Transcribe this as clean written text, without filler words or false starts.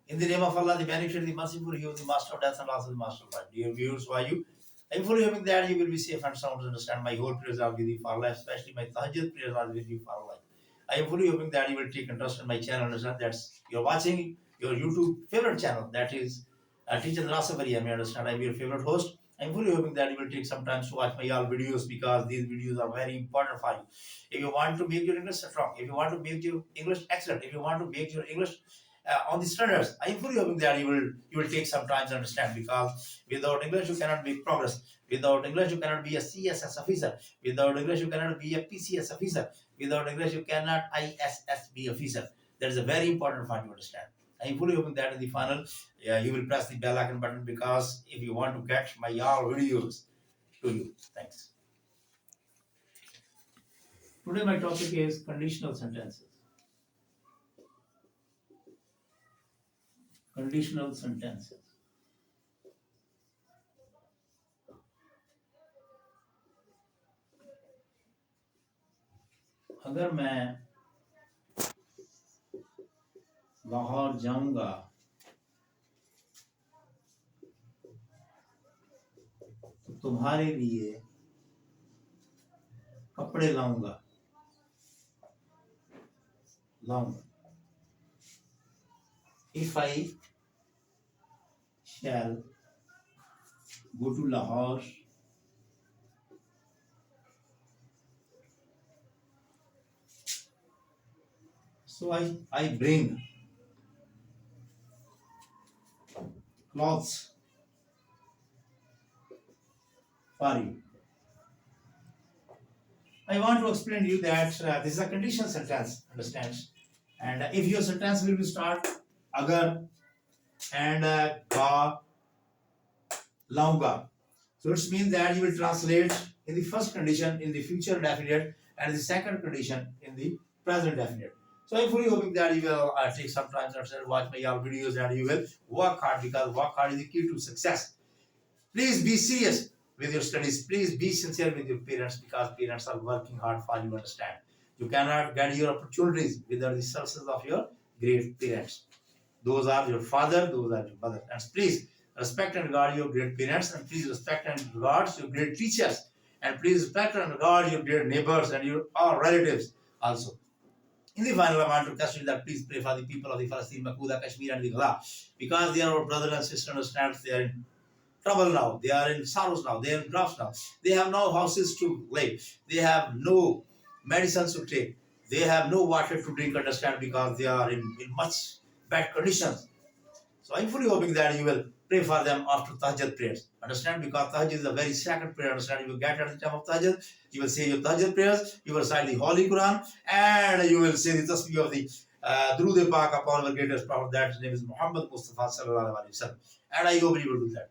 In the name of Allah, the Beneficent, the Merciful, He is the Master of Death and also the Master of Life. Dear viewers, why you? I am fully hoping that you will be safe and sound to understand my whole prayers are with you for life, especially my tahajjud prayers are with you for life. I am fully hoping that you will take interest in my channel, understand that you are watching your YouTube favorite channel, that is Teacher Narasif. I understand I am your favorite host. I am fully hoping that you will take some time to watch my all videos because these videos are very important for you. If you want to make your English strong, if you want to make your English excellent, if you want to make your English on the standards, I am fully hoping that you will take some time to understand because without English you cannot make progress. Without English you cannot be a CSS officer. Without English you cannot be a PCS officer. Without English you cannot ISSB officer. That is a very important point to understand. I am fully hoping that in the final you will press the bell icon button because if you want to get my all videos to you. Thanks. Today my topic is conditional sentences. Conditional sentences. अगर मैं लाहौर जाऊंगा तो तुम्हारे लिए कपड़े लाऊंगा. If I shall go to Lahore, so I bring clothes for you. I want to explain to you that this is a conditional sentence, understand? And if your sentence will be start agar and ka launga, so it means that you will translate in the first condition in the future definite and the second condition in the present definite. So I'm fully hoping that you will take some time to watch my all videos and you will work hard because work hard is the key to success. Please be serious with your studies. Please be sincere with your parents because parents are working hard for you, understand. You cannot get your opportunities without the services of your great parents. Those are your father, those are your mother. And please respect and regard your great parents, and please respect and regard your great teachers, and please respect and regard your great neighbors and your all relatives also. In the final, I want to request you that please pray for the people of the Palestine, Makuda, Kashmir, and the Gaza because they are our brothers and sisters, understand. They are in trouble now, they are in sorrows now, they are in droughts now, they have no houses to live, they have no medicines to take, they have no water to drink, understand, because they are in much bad conditions. So I'm fully hoping that you will pray for them after tahajjud prayers, understand, because tahajjud is a very sacred prayer, understand. You will get at the time of tahajjud, you will say your tahajjud prayers, you will recite the Holy Quran, and you will say the tasbih of the Durood Pak upon the greatest prophet, that his name is Muhammad Mustafa sallallahu alaihi wasallam, and I hope you will do that.